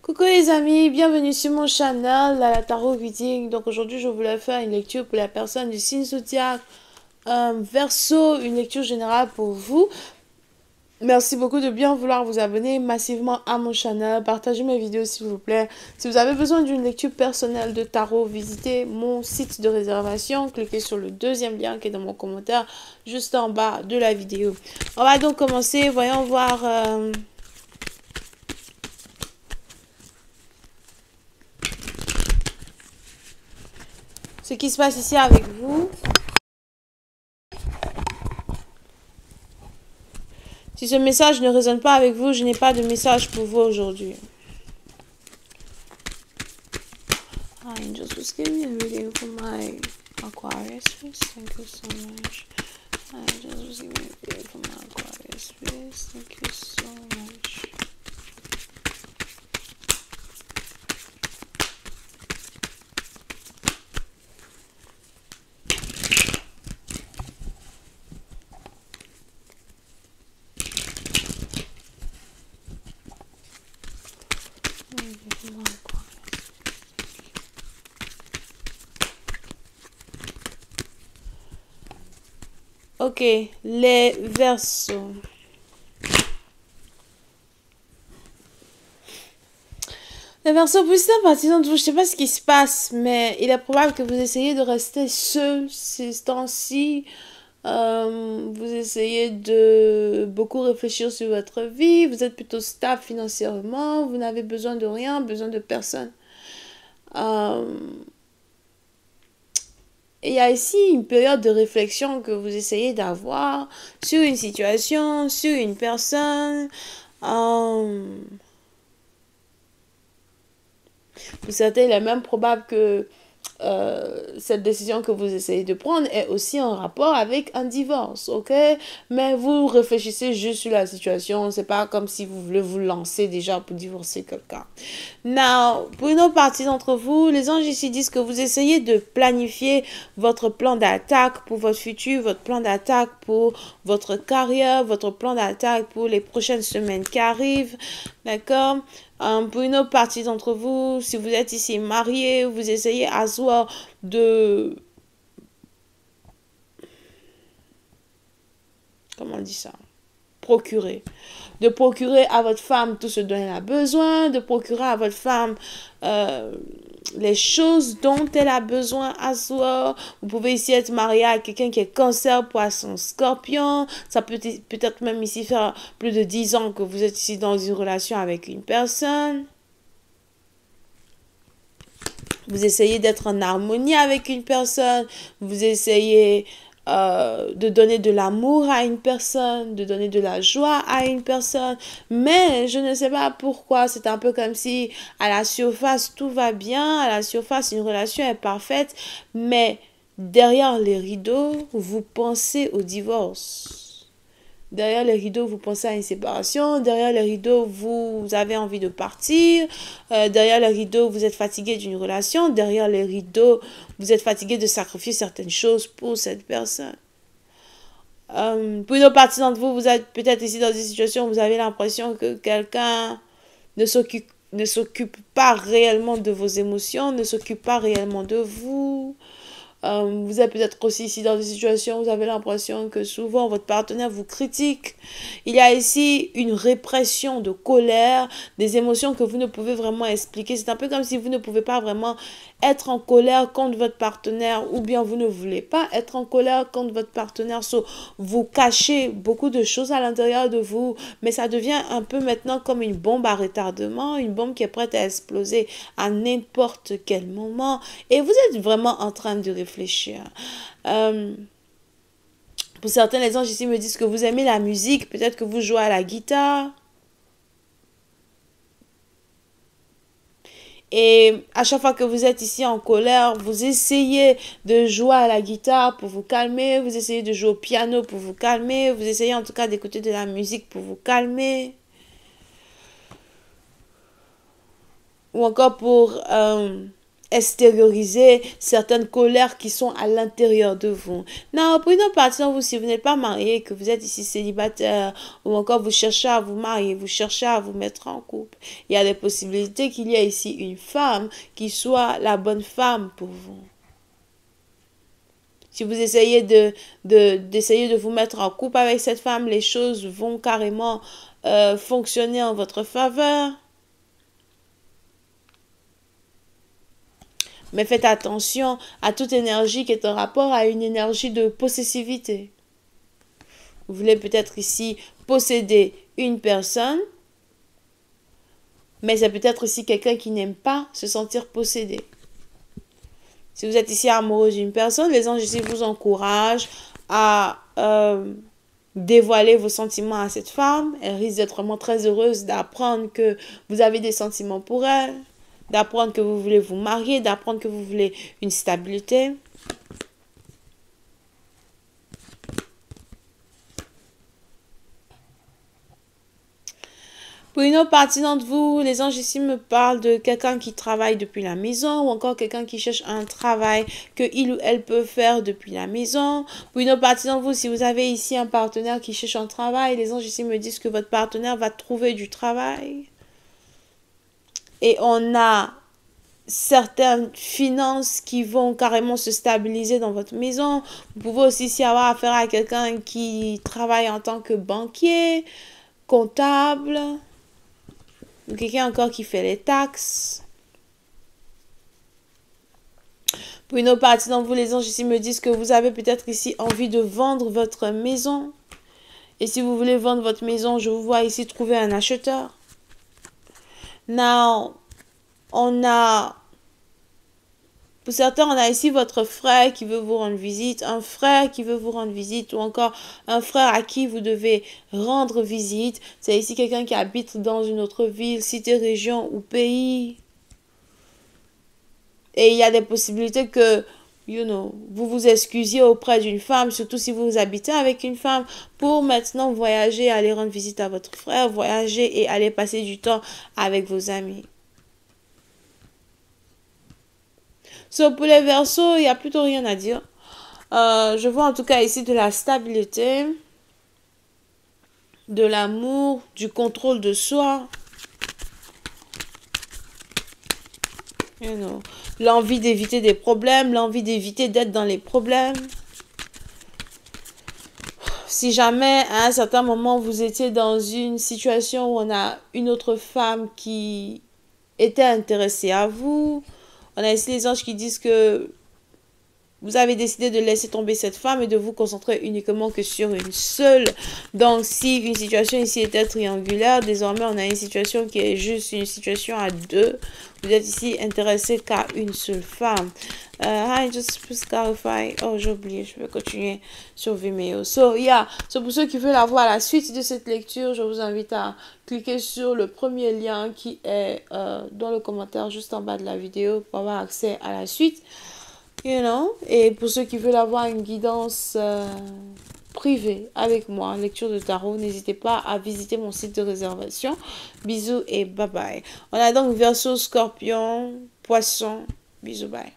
Coucou les amis, bienvenue sur mon channel, la Tarot Reading. Donc aujourd'hui je voulais faire une lecture pour la personne du signe zodiaque Verseau, une lecture générale pour vous. Merci beaucoup de bien vouloir vous abonner massivement à mon channel, partagez mes vidéos s'il vous plaît. Si vous avez besoin d'une lecture personnelle de tarot, visitez mon site de réservation, cliquez sur le deuxième lien qui est dans mon commentaire juste en bas de la vidéo. On va donc commencer, voyons voir... ce qui se passe ici avec vous. Si ce message ne résonne pas avec vous, je n'ai pas de message pour vous aujourd'hui. Angels, just give me a reading for my Aquarius, please. Thank you so much. Angels, just give me a reading for my Aquarius, please. Thank you so much. Ok, les Verseaux. Les Verseaux, plus d'un partisan de vous, je ne sais pas ce qui se passe, mais il est probable que vous essayez de rester seul ces temps-ci. Vous essayez de beaucoup réfléchir sur votre vie. Vous êtes plutôt stable financièrement. Vous n'avez besoin de rien, besoin de personne. Il y a ici une période de réflexion que vous essayez d'avoir sur une situation, sur une personne. Pour certains, il est même probable que cette décision que vous essayez de prendre est aussi en rapport avec un divorce, ok? Mais vous réfléchissez juste sur la situation, c'est pas comme si vous voulez vous lancer déjà pour divorcer quelqu'un. Now, pour une autre partie d'entre vous, les anges ici disent que vous essayez de planifier votre plan d'attaque pour votre futur, votre plan d'attaque pour votre carrière, votre plan d'attaque pour les prochaines semaines qui arrivent, d'accord? Pour une autre partie d'entre vous, si vous êtes ici marié, vous essayez à soi de... Comment on dit ça? Procurer. De procurer à votre femme tout ce dont elle a besoin, de procurer à votre femme les choses dont elle a besoin à soi. Vous pouvez ici être marié à quelqu'un qui est cancer, poisson, scorpion. Ça peut peut-être même ici faire plus de 10 ans que vous êtes ici dans une relation avec une personne. Vous essayez d'être en harmonie avec une personne. Vous essayez de donner de l'amour à une personne, de donner de la joie à une personne. Mais je ne sais pas pourquoi. C'est un peu comme si à la surface, tout va bien. À la surface, une relation est parfaite. Mais derrière les rideaux, vous pensez au divorce. Derrière les rideaux, vous pensez à une séparation. Derrière les rideaux, vous avez envie de partir. Derrière les rideaux, vous êtes fatigué d'une relation. Derrière les rideaux, vous êtes fatigué de sacrifier certaines choses pour cette personne. Pour une autre partie d'entre vous, vous êtes peut-être ici dans une situation où vous avez l'impression que quelqu'un ne s'occupe pas réellement de vos émotions, ne s'occupe pas réellement de vous. Vous êtes peut-être aussi ici dans des situations où vous avez l'impression que souvent votre partenaire vous critique. Il y a ici une répression de colère, des émotions que vous ne pouvez vraiment expliquer. C'est un peu comme si vous ne pouvez pas vraiment être en colère contre votre partenaire ou bien vous ne voulez pas être en colère contre votre partenaire. So, vous cachez beaucoup de choses à l'intérieur de vous, mais ça devient un peu maintenant comme une bombe à retardement, une bombe qui est prête à exploser à n'importe quel moment. Et vous êtes vraiment en train de réfléchir. Pour certains, les anges ici me disent que vous aimez la musique, peut-être que vous jouez à la guitare. Et à chaque fois que vous êtes ici en colère, vous essayez de jouer à la guitare pour vous calmer, vous essayez de jouer au piano pour vous calmer, vous essayez en tout cas d'écouter de la musique pour vous calmer. Ou encore pour extérioriser certaines colères qui sont à l'intérieur de vous. Non, pour une autre partie d'entre vous, si vous n'êtes pas marié, que vous êtes ici célibataire, ou encore vous cherchez à vous marier, vous cherchez à vous mettre en couple, il y a des possibilités qu'il y ait ici une femme qui soit la bonne femme pour vous. Si vous essayez d'essayer de vous mettre en couple avec cette femme, les choses vont carrément fonctionner en votre faveur. Mais faites attention à toute énergie qui est en rapport à une énergie de possessivité. Vous voulez peut-être ici posséder une personne, mais c'est peut-être aussi quelqu'un qui n'aime pas se sentir possédé. Si vous êtes ici amoureux d'une personne, les anges ici vous encouragent à dévoiler vos sentiments à cette femme. Elle risque d'être vraiment très heureuse d'apprendre que vous avez des sentiments pour elle, d'apprendre que vous voulez vous marier, d'apprendre que vous voulez une stabilité. Pour une autre partie d'entre vous, les anges ici me parlent de quelqu'un qui travaille depuis la maison ou encore quelqu'un qui cherche un travail que il ou elle peut faire depuis la maison. Pour une autre partie d'entre vous, si vous avez ici un partenaire qui cherche un travail, les anges ici me disent que votre partenaire va trouver du travail. Et on a certaines finances qui vont carrément se stabiliser dans votre maison. Vous pouvez aussi ici avoir affaire à quelqu'un qui travaille en tant que banquier, comptable, ou quelqu'un encore qui fait les taxes. Pour une autre partie d'entre vous, les anges ici me disent que vous avez peut-être ici envie de vendre votre maison. Et si vous voulez vendre votre maison, je vous vois ici trouver un acheteur. Now, pour certains, on a ici votre frère qui veut vous rendre visite, un frère qui veut vous rendre visite, ou encore un frère à qui vous devez rendre visite. C'est ici quelqu'un qui habite dans une autre ville, cité, région ou pays. Et il y a des possibilités que, vous vous excusiez auprès d'une femme, surtout si vous habitez avec une femme, pour maintenant voyager, aller rendre visite à votre frère, voyager et aller passer du temps avec vos amis. Pour les Verseaux, il n'y a plutôt rien à dire. Je vois en tout cas ici de la stabilité, de l'amour, du contrôle de soi. L'envie d'éviter des problèmes, l'envie d'éviter d'être dans les problèmes. Si jamais à un certain moment vous étiez dans une situation où on a une autre femme qui était intéressée à vous, on a ici les anges qui disent que vous avez décidé de laisser tomber cette femme et de vous concentrer uniquement que sur une seule. Donc, si une situation ici était triangulaire, désormais, on a une situation qui est juste une situation à deux. Vous êtes ici intéressé qu'à une seule femme. Just please clarify. Oh, j'ai oublié. Je vais continuer sur Vimeo. So pour ceux qui veulent avoir la suite de cette lecture, je vous invite à cliquer sur le premier lien qui est dans le commentaire juste en bas de la vidéo pour avoir accès à la suite. Et pour ceux qui veulent avoir une guidance privée avec moi, lecture de tarot, n'hésitez pas à visiter mon site de réservation. Bisous et bye bye. On a donc Verseau, Scorpion, Poisson. Bisous, bye.